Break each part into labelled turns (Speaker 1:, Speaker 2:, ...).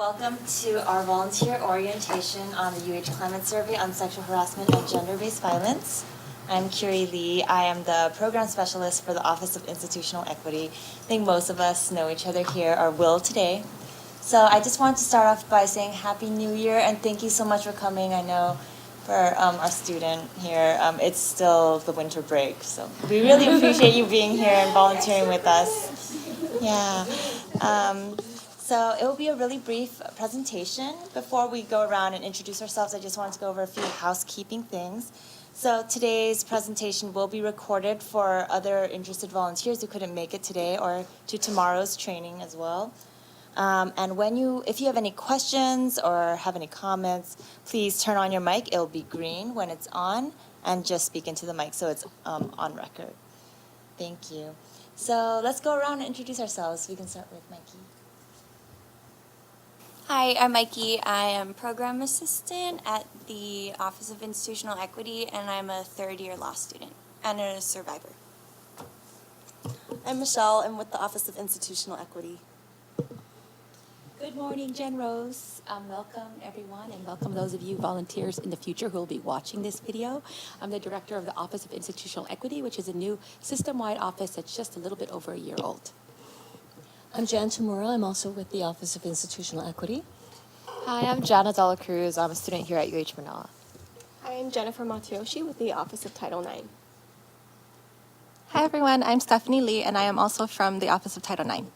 Speaker 1: Welcome to our volunteer orientation on the UH Climate Survey on Sexual Harassment and Gender-Based Violence. I'm Curie Lee. I am the Program Specialist for the Office of Institutional Equity. I think most of us know each other here, or will today. So I just wanted to start off by saying Happy New Year and thank you so much for coming. I know for our student here, it's still the winter break, so we really appreciate you being here and volunteering with us. Yeah. So it will be a really brief presentation. Before we go around and introduce ourselves, I just wanted to go over a few housekeeping things. So today's presentation will be recorded for other interested volunteers who couldn't make it today or to tomorrow's training as well. And if you have any questions or have any comments, please turn on your mic. It'll be green when it's on, and just speak into the mic so it's on record. Thank you. So let's go around and introduce ourselves. We can start with Mikey.
Speaker 2: Hi, I'm Mikey. I am Program Assistant at the Office of Institutional Equity, and I'm a third-year law student and a survivor.
Speaker 3: I'm Michelle. I'm with the Office of Institutional Equity.
Speaker 4: Good morning, Jen Rose. Welcome, everyone, and welcome those of you volunteers in the future who will be watching this video. I'm the director of the Office of Institutional Equity, which is a new system-wide office that's just a little bit over a year old.
Speaker 5: I'm Jan Tamura. I'm also with the Office of Institutional Equity.
Speaker 6: Hi, I'm Jana Della Cruz. I'm a student here at UH Manila.
Speaker 7: Hi, I'm Jennifer Matsuyoshi with the Office of Title IX.
Speaker 8: Hi everyone, I'm Stephanie Lee and I am also from the Office of Title IX.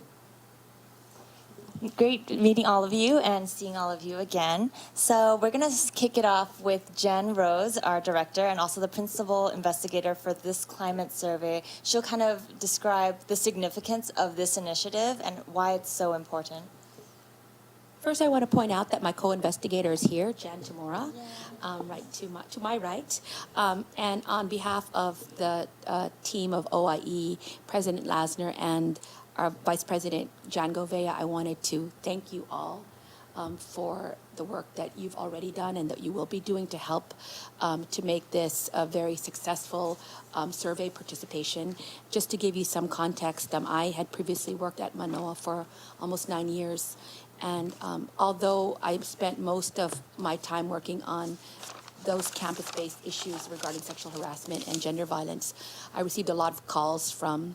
Speaker 1: Great meeting all of you and seeing all of you again. So we're going to kick it off with Jen Rose, our director, and also the principal investigator for this climate survey. She'll kind of describe the significance of this initiative and why it's so important.
Speaker 4: First, I want to point out that my co-investigator is here, Jan Tamura, right to my right. And on behalf of the team of OIE, President Lasner and our Vice President, John Govea, I wanted to thank you all for the work that you've already done and that you will be doing to help to make this a very successful survey participation. Just to give you some context, I had previously worked at Manoa for almost 9 years. And although I spent most of my time working on those campus-based issues regarding sexual harassment and gender violence, I received a lot of calls from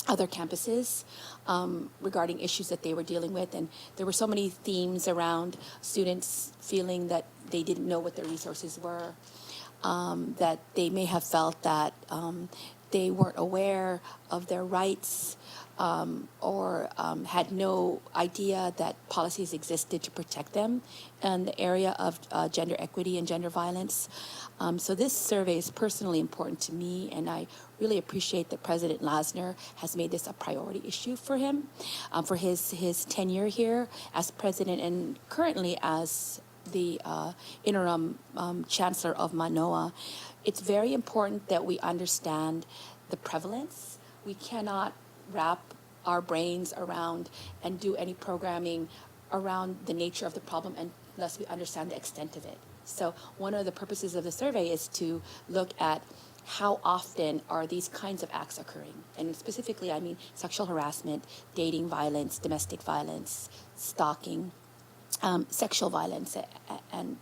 Speaker 4: other campuses regarding issues that they were dealing with. And there were so many themes around students feeling that they didn't know what their resources were, that they may have felt that they weren't aware of their rights, or had no idea that policies existed to protect them in the area of gender equity and gender violence. So this survey is personally important to me, and I really appreciate that President Lasner has made this a priority issue for him, for his tenure here as president and currently as the interim chancellor of Manoa. It's very important that we understand the prevalence. We cannot wrap our brains around and do any programming around the nature of the problem unless we understand the extent of it. So one of the purposes of the survey is to look at how often are these kinds of acts occurring. And specifically, I mean sexual harassment, dating violence, domestic violence, stalking, sexual violence and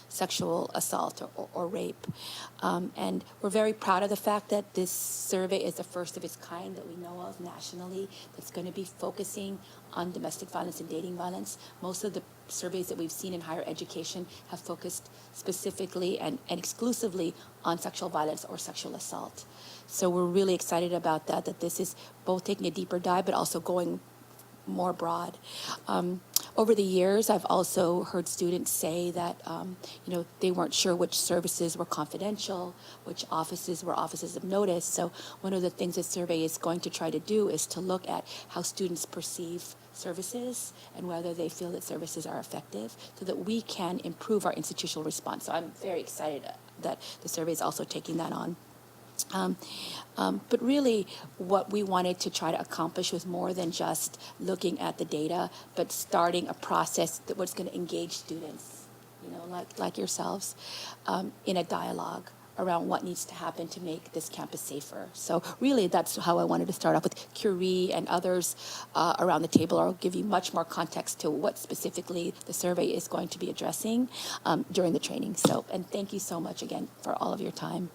Speaker 4: sexual assault or rape. And we're very proud of the fact that this survey is the first of its kind that we know of nationally that's going to be focusing on domestic violence and dating violence. Most of the surveys that we've seen in higher education have focused specifically and exclusively on sexual violence or sexual assault. So we're really excited about that this is both taking a deeper dive but also going more broad. Over the years, I've also heard students say that they weren't sure which services were confidential, which offices were offices of notice. So one of the things this survey is going to try to do is to look at how students perceive services and whether they feel that services are effective so that we can improve our institutional response. So I'm very excited that the survey is also taking that on. But really, what we wanted to try to accomplish was more than just looking at the data, but starting a process that was going to engage students, like yourselves, in a dialogue around what needs to happen to make this campus safer. So really, that's how I wanted to start off with Curie and others around the table. I'll give you much more context to what specifically the survey is going to be addressing during the training. So, and thank you so much again for all of your time.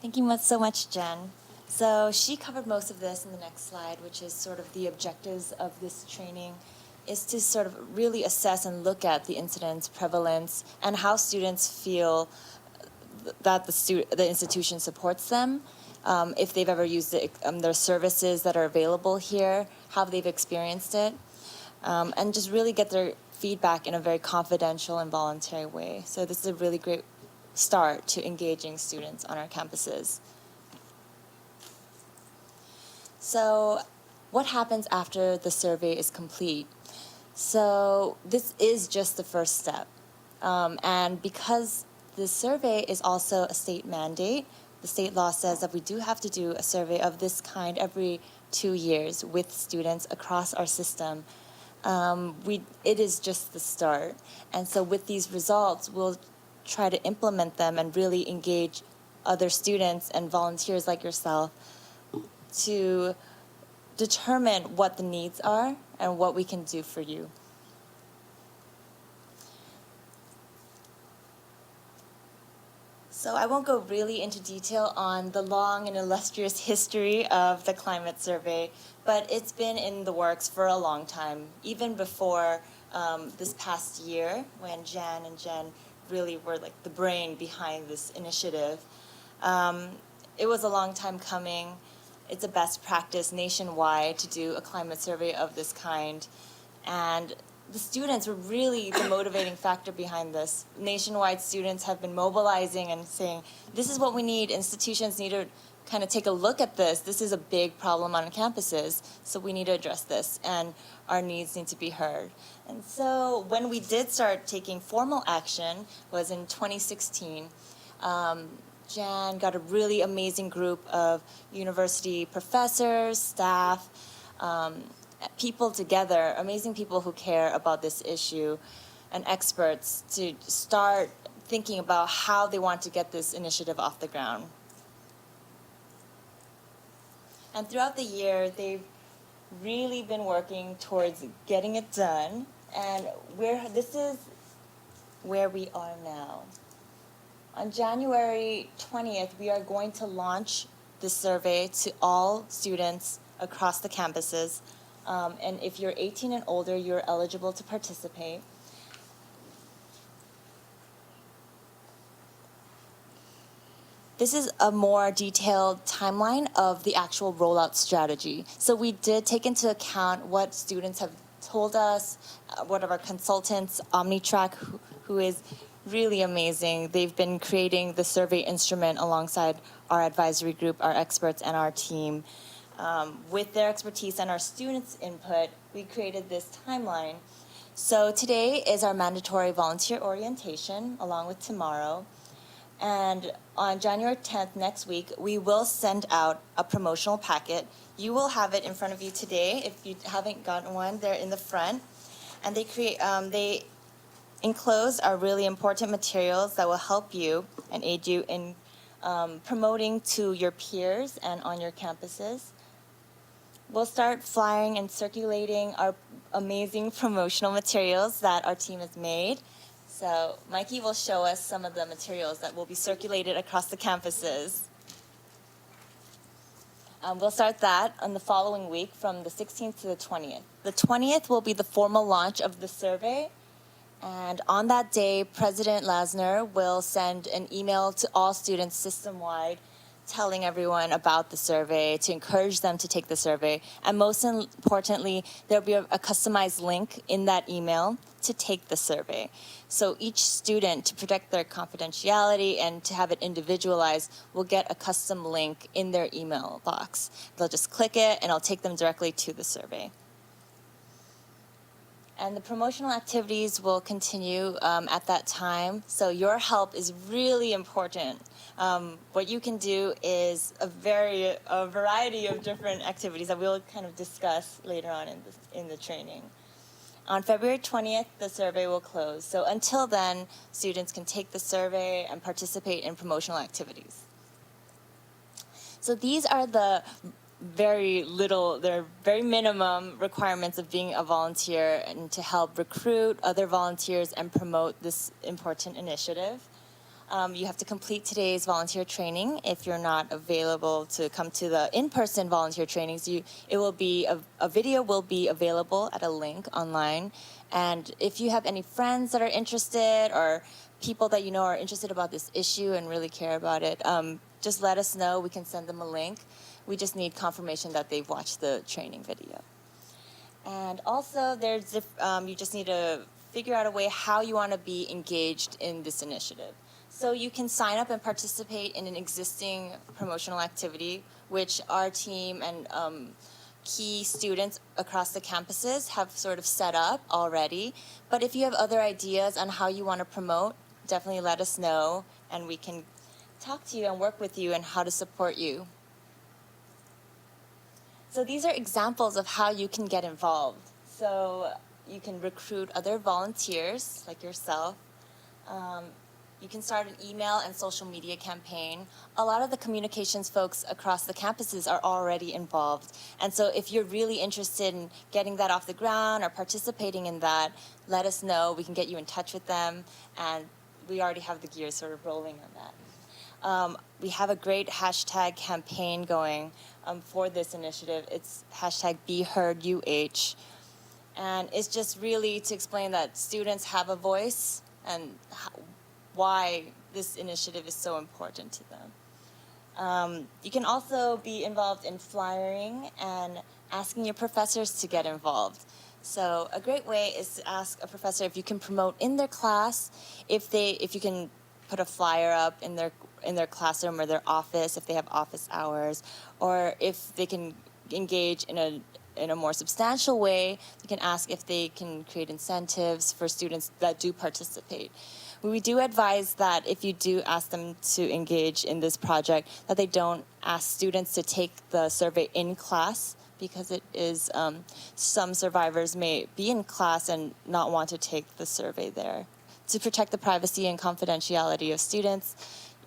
Speaker 1: Thank you so much, Jen. So she covered most of this in the next slide, which is sort of the objectives of this training, is to sort of really assess and look at the incidence, prevalence, and how students feel that the institution supports them, if they've ever used their services that are available here, how they've experienced it, and just really get their feedback in a very confidential and voluntary way. So this is a really great start to engaging students on our campuses. So what happens after the survey is complete? So this is just the first step. And because the survey is also a state mandate, the state law says that we do have to do a survey of this kind every 2 years with students across our system. It is just the start. And so with these results, we'll try to implement them and really engage other students and volunteers like yourself to determine what the needs are and what we can do for you. So I won't go really into detail on the long and illustrious history of the climate survey, but it's been in the works for a long time, even before this past year when Jan and Jen really were like the brain behind this initiative. It was a long time coming. It's a best practice nationwide to do a climate survey of this kind. And the students were really the motivating factor behind this. Nationwide, students have been mobilizing and saying, this is what we need. Institutions need to kind of take a look at this. This is a big problem on campuses, so we need to address this, and our needs need to be heard. And so when we did start taking formal action was in 2016. Jan got a really amazing group of university professors, staff, people together, amazing people who care about this issue, and experts to start thinking about how they want to get this initiative off the ground. And throughout the year, they've really been working towards getting it done, and this is where we are now. On January 20th, we are going to launch this survey to all students across the campuses. And if you're 18 and older, you're eligible to participate. This is a more detailed timeline of the actual rollout strategy. So we did take into account what students have told us, one of our consultants, OmniTrack, who is really amazing. They've been creating the survey instrument alongside our advisory group, our experts, and our team. With their expertise and our students' input, we created this timeline. So today is our mandatory volunteer orientation, along with tomorrow. And on January 10th, next week, we will send out a promotional packet. You will have it in front of you today. If you haven't gotten one, they're in the front. And they enclose are really important materials that will help you and aid you in promoting to your peers and on your campuses. We'll start flying and circulating our amazing promotional materials that our team has made. So Mikey will show us some of the materials that will be circulated across the campuses. We'll start that on the following week from the 16th to the 20th. The 20th will be the formal launch of the survey. And on that day, President Lasner will send an email to all students system-wide telling everyone about the survey, to encourage them to take the survey. And most importantly, there'll be a customized link in that email to take the survey. So each student, to protect their confidentiality and to have it individualized, will get a custom link in their email box. They'll just click it and it'll take them directly to the survey. And the promotional activities will continue at that time. So your help is really important. What you can do is a variety of different activities that we'll kind of discuss later on in the training. On February 20th, the survey will close. So until then, students can take the survey and participate in promotional activities. So these are the they're very minimum requirements of being a volunteer and to help recruit other volunteers and promote this important initiative. You have to complete today's volunteer training. If you're not available to come to the in-person volunteer trainings, a video will be available at a link online. And if you have any friends that are interested or people that you know are interested about this issue and really care about it, just let us know. We can send them a link. We just need confirmation that they've watched the training video. And also, you just need to figure out a way how you want to be engaged in this initiative. So you can sign up and participate in an existing promotional activity, which our team and key students across the campuses have sort of set up already. But if you have other ideas on how you want to promote, definitely let us know, and we can talk to you and work with you and how to support you. So these are examples of how you can get involved. So you can recruit other volunteers like yourself. You can start an email and social media campaign. A lot of the communications folks across the campuses are already involved. And so if you're really interested in getting that off the ground or participating in that, let us know. We can get you in touch with them. And we already have the gears sort of rolling on that. We have a great hashtag campaign going for this initiative. It's hashtag BeHeardUH. And it's just really to explain that students have a voice and why this initiative is so important to them. You can also be involved in flyering and asking your professors to get involved. So a great way is to ask a professor if you can promote in their class, if you can put a flyer up in their classroom or their office if they have office hours, or if they can engage in a more substantial way, you can ask if they can create incentives for students that do participate. We do advise that if you do ask them to engage in this project, that they don't ask students to take the survey in class, because it is some survivors may be in class and not want to take the survey there. To protect the privacy and confidentiality of students,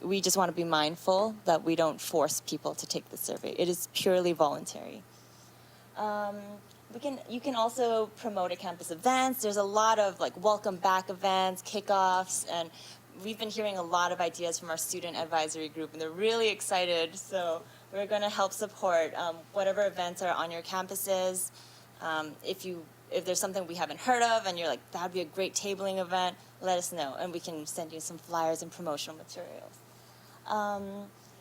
Speaker 1: we just want to be mindful that we don't force people to take the survey. It is purely voluntary. You can also promote at campus events. There's a lot of welcome back events, kickoffs, and we've been hearing a lot of ideas from our student advisory group, and they're really excited. So we're going to help support whatever events are on your campuses. If there's something we haven't heard of and you're like, that would be a great tabling event, let us know, and we can send you some flyers and promotional materials.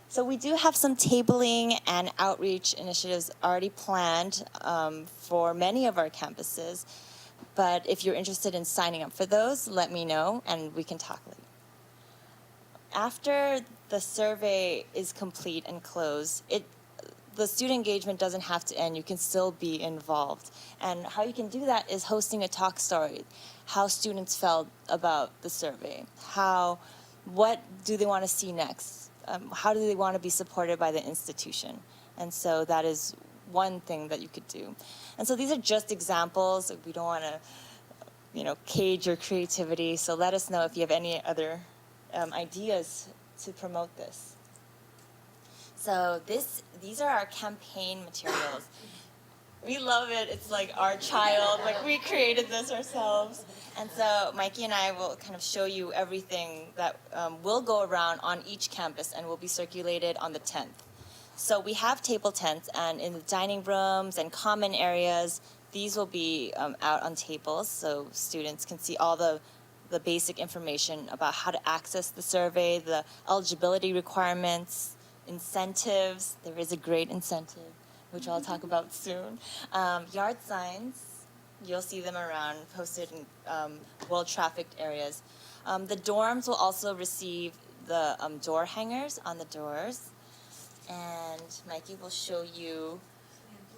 Speaker 1: So we do have some tabling and outreach initiatives already planned for many of our campuses. But if you're interested in signing up for those, let me know and we can talk later. After the survey is complete and closed, the student engagement doesn't have to end. You can still be involved. And how you can do that is hosting a talk story, how students felt about the survey, what do they want to see next? How do they want to be supported by the institution? And so that is one thing that you could do. And so these are just examples. We don't want to, cage your creativity. So let us know if you have any other ideas to promote this. So these are our campaign materials. We love it. It's like our child. We created this ourselves. And so Mikey and I will kind of show you everything that will go around on each campus and will be circulated on the 10th. So we have table tents, and in the dining rooms and common areas, these will be out on tables so students can see all the basic information about how to access the survey, the eligibility requirements, incentives. There is a great incentive, which I'll talk about soon. Yard signs. You'll see them around, posted in well-trafficked areas. The dorms will also receive the door hangers on the doors. And Mikey will show you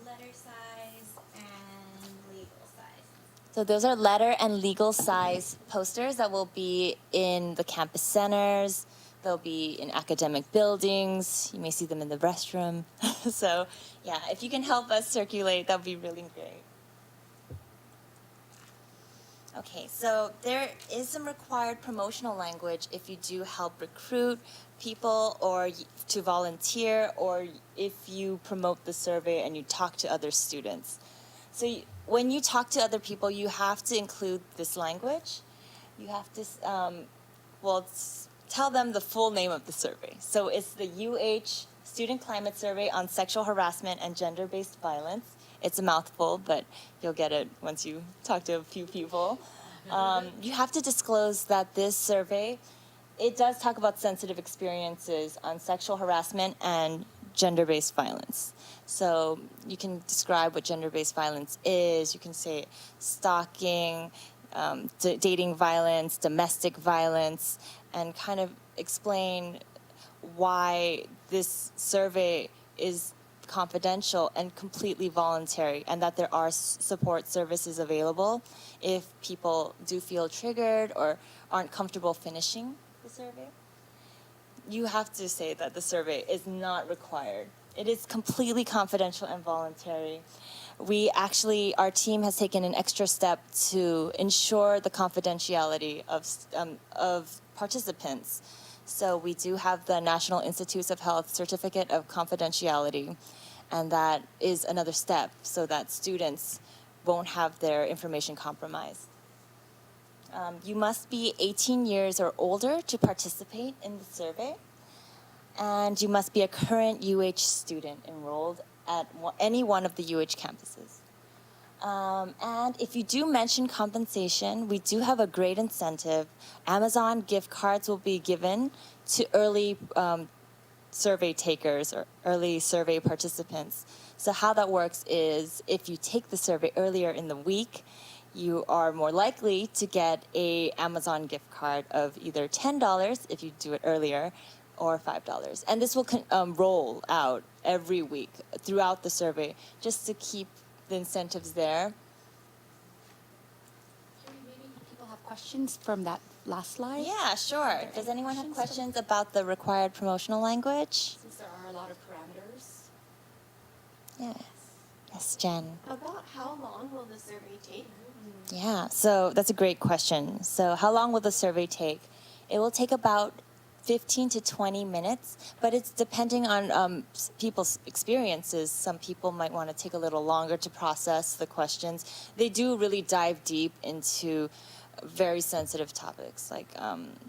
Speaker 1: letter size and legal size. So those are letter and legal size posters that will be in the campus centers. They'll be in academic buildings. You may see them in the restroom. So yeah, if you can help us circulate, that would be really great. Okay, so there is some required promotional language if you do help recruit people or to volunteer, or if you promote the survey and you talk to other students. So when you talk to other people, you have to include this language. You have to, tell them the full name of the survey. So it's the UH Student Climate Survey on Sexual Harassment and Gender-Based Violence. It's a mouthful, but you'll get it once you talk to a few people. You have to disclose that this survey, it does talk about sensitive experiences on sexual harassment and gender-based violence. So you can describe what gender-based violence is. You can say stalking, dating violence, domestic violence, and kind of explain why this survey is confidential and completely voluntary, and that there are support services available if people do feel triggered or aren't comfortable finishing the survey. You have to say that the survey is not required. It is completely confidential and voluntary. Our team has taken an extra step to ensure the confidentiality of participants. So we do have the National Institutes of Health Certificate of Confidentiality, and that is another step so that students won't have their information compromised. You must be 18 years or older to participate in the survey, and you must be a current UH student enrolled at any one of the UH campuses. And if you do mention compensation, we do have a great incentive. Amazon gift cards will be given to early survey takers or early survey participants. So how that works is if you take the survey earlier in the week, you are more likely to get a Amazon gift card of either $10 if you do it earlier, or $5. And this will roll out every week throughout the survey just to keep the incentives there.
Speaker 4: Maybe people have questions from that last slide?
Speaker 1: Yeah, sure. Does anyone have questions about the required promotional language?
Speaker 4: Since there are a lot of parameters.
Speaker 1: Yes. Yes, Jen.
Speaker 7: About how long will the survey take?
Speaker 1: Yeah, so that's a great question. So how long will the survey take? It will take about 15 to 20 minutes, but it's depending on people's experiences. Some people might want to take a little longer to process the questions. They do really dive deep into very sensitive topics like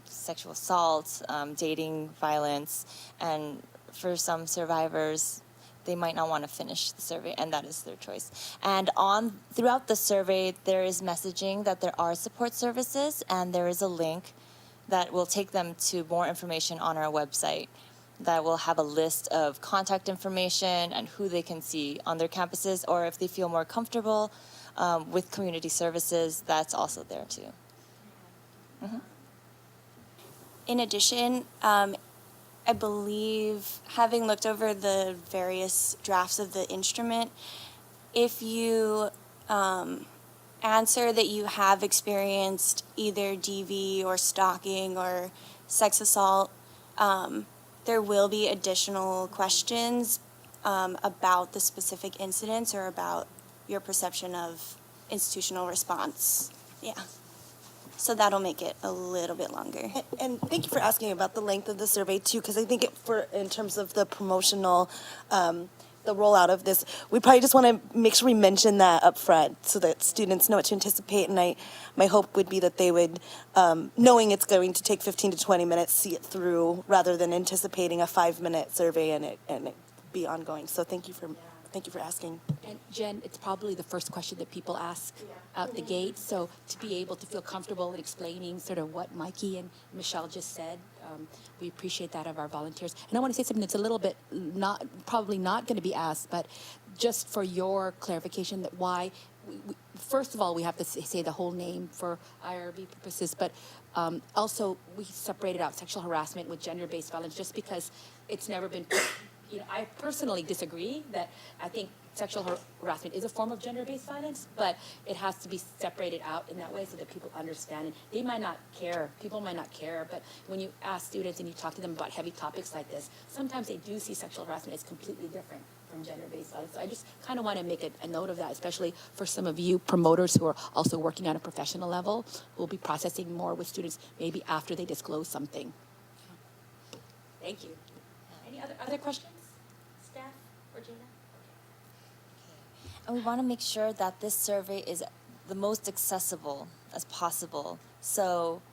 Speaker 1: sexual assault, dating violence, and for some survivors, they might not want to finish the survey, and that is their choice. And throughout the survey, there is messaging that there are support services, and there is a link that will take them to more information on our website that will have a list of contact information and who they can see on their campuses, or if they feel more comfortable with community services, that's also there too. Mm-hmm.
Speaker 2: In addition, I believe, having looked over the various drafts of the instrument, if you answer that you have experienced either DV or stalking or sex assault, there will be additional questions about the specific incidents or about your perception of institutional response. Yeah. So that'll make it a little bit longer.
Speaker 3: And thank you for asking about the length of the survey too, because I think in terms of the promotional, the rollout of this, we probably just want to make sure we mention that up front so that students know what to anticipate. And my hope would be that they would, knowing it's going to take 15 to 20 minutes, see it through rather than anticipating a 5-minute survey and it be ongoing. So thank you for asking.
Speaker 4: And Jen, it's probably the first question that people ask out the gate. So to be able to feel comfortable in explaining sort of what Mikey and Michelle just said, we appreciate that of our volunteers. And I want to say something that's a little bit probably not going to be asked, but just for your clarification that why, first of all, we have to say the whole name for IRB purposes, but also we separated out sexual harassment with gender-based violence just because it's never been, I personally disagree that I think sexual harassment is a form of gender-based violence, but it has to be separated out in that way so that people understand. And they might not care, people might not care, but when you ask students and you talk to them about heavy topics like this, sometimes they do see sexual harassment as completely different from gender-based violence. So I just kind of want to make a note of that, especially for some of you promoters who are also working on a professional level, who will be processing more with students maybe after they disclose something. Thank you. Any other questions? Staff or Gina?
Speaker 1: And we want to make sure that this survey is the most accessible as possible. So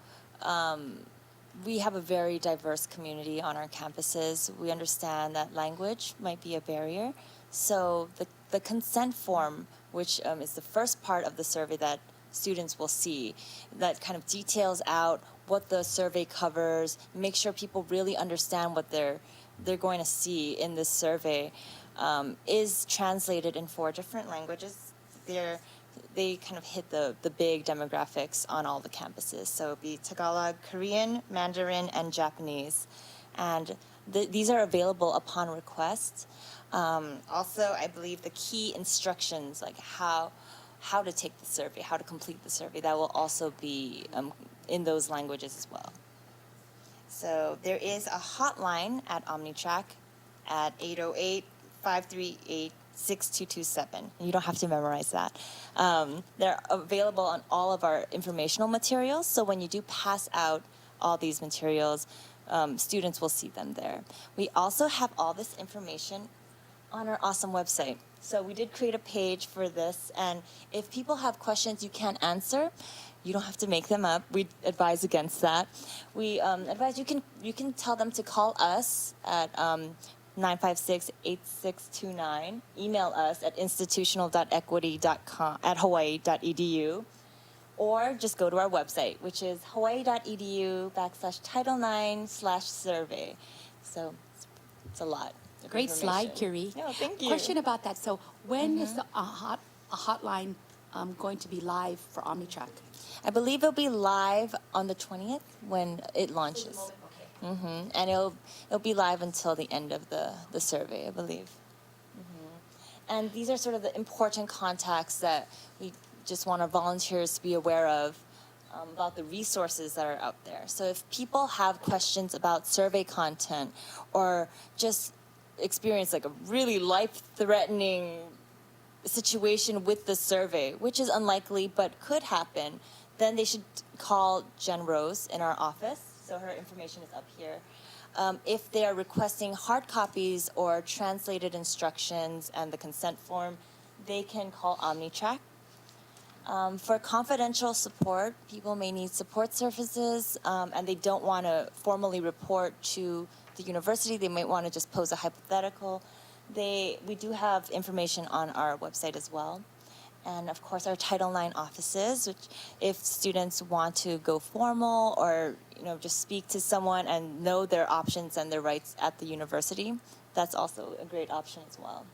Speaker 1: we have a very diverse community on our campuses. We understand that language might be a barrier. So the consent form, which is the first part of the survey that students will see, that kind of details out what the survey covers, make sure people really understand what they're going to see in this survey, is translated in 4 different languages. They kind of hit the big demographics on all the campuses. So it'll be Tagalog, Korean, Mandarin, and Japanese. And these are available upon request. Also, I believe the key instructions, like how to take the survey, how to complete the survey, that will also be in those languages as well. So there is a hotline at OmniTrack at 808-538-6227. You don't have to memorize that. They're available on all of our informational materials, so when you do pass out all these materials, students will see them there. We also have all this information on our awesome website. So we did create a page for this, and if people have questions you can't answer, you don't have to make them up. We advise against that. We advise you can tell them to call us at 956-8629. Email us at institutional.equity.com@hawaii.edu, or just go to our website, which is hawaii.edu/Title IX/survey. So it's a lot.
Speaker 4: Great slide, Curie.
Speaker 1: No, thank you.
Speaker 4: Question about that. So when is the hotline going to be live for OmniTrack?
Speaker 1: I believe it'll be live on the 20th when it launches. And it'll be live until the end of the survey, I believe. And these are sort of the important contacts that we just want our volunteers to be aware of, about the resources that are out there. So if people have questions about survey content, or just experience like a really life-threatening situation with the survey, which is unlikely but could happen, then they should call Jen Rose in our office. So her information is up here. If they are requesting hard copies or translated instructions and the consent form, they can call OmniTrack. For confidential support, people may need support services, and they don't want to formally report to the university. They might want to just pose a hypothetical. We do have information on our website as well. And of course our Title IX offices, which if students want to go formal or just speak to someone and know their options and their rights at the university, that's also a great option as well.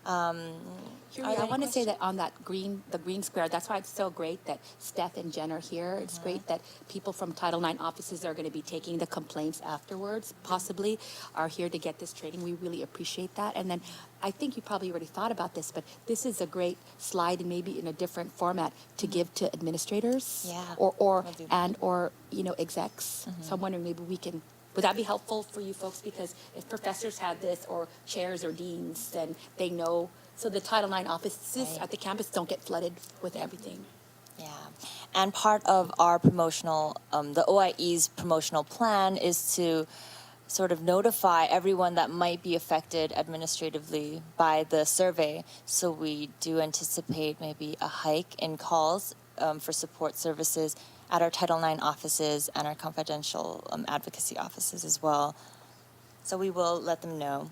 Speaker 4: I want to say that on the green square, that's why it's so great that Steph and Jen are here. It's great that people from Title IX offices are going to be taking the complaints afterwards, possibly, are here to get this training. We really appreciate that. And then I think you probably already thought about this, but this is a great slide, and maybe in a different format to give to administrators, or execs. So I'm wondering, maybe we can. Would that be helpful for you folks? Because if professors had this, or chairs or deans, then they know. So the Title IX offices at the campus don't get flooded with everything.
Speaker 1: Yeah, and part of our promotional, the OIE's promotional plan is to sort of notify everyone that might be affected administratively by the survey. So we do anticipate maybe a hike in calls for support services at our Title IX offices and our confidential advocacy offices as well. So we will let them know.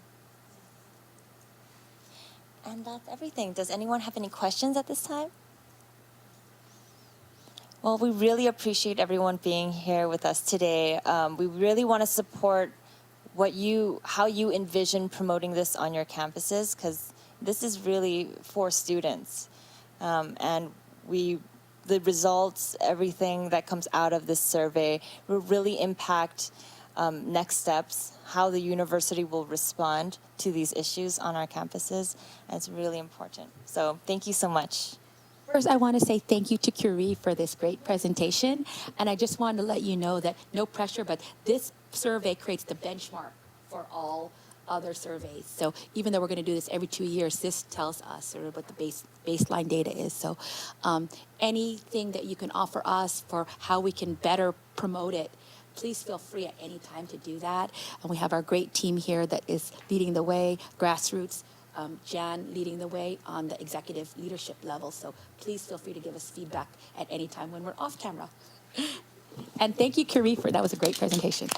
Speaker 1: And that's everything. Does anyone have any questions at this time? Well, we really appreciate everyone being here with us today. We really want to support how you envision promoting this on your campuses, because this is really for students. And the results, everything that comes out of this survey will really impact next steps, how the university will respond to these issues on our campuses, and it's really important. So thank you so much.
Speaker 4: First, I want to say thank you to Curie for this great presentation, and I just wanted to let you know that, no pressure, but this survey creates the benchmark for all other surveys. So even though we're going to do this every 2 years, this tells us sort of what the baseline data is. So anything that you can offer us for how we can better promote it, please feel free at any time to do that. And we have our great team here that is leading the way, grassroots, Jan leading the way on the executive leadership level. So please feel free to give us feedback at any time when we're off camera. And thank you, Curie, for that was a great presentation.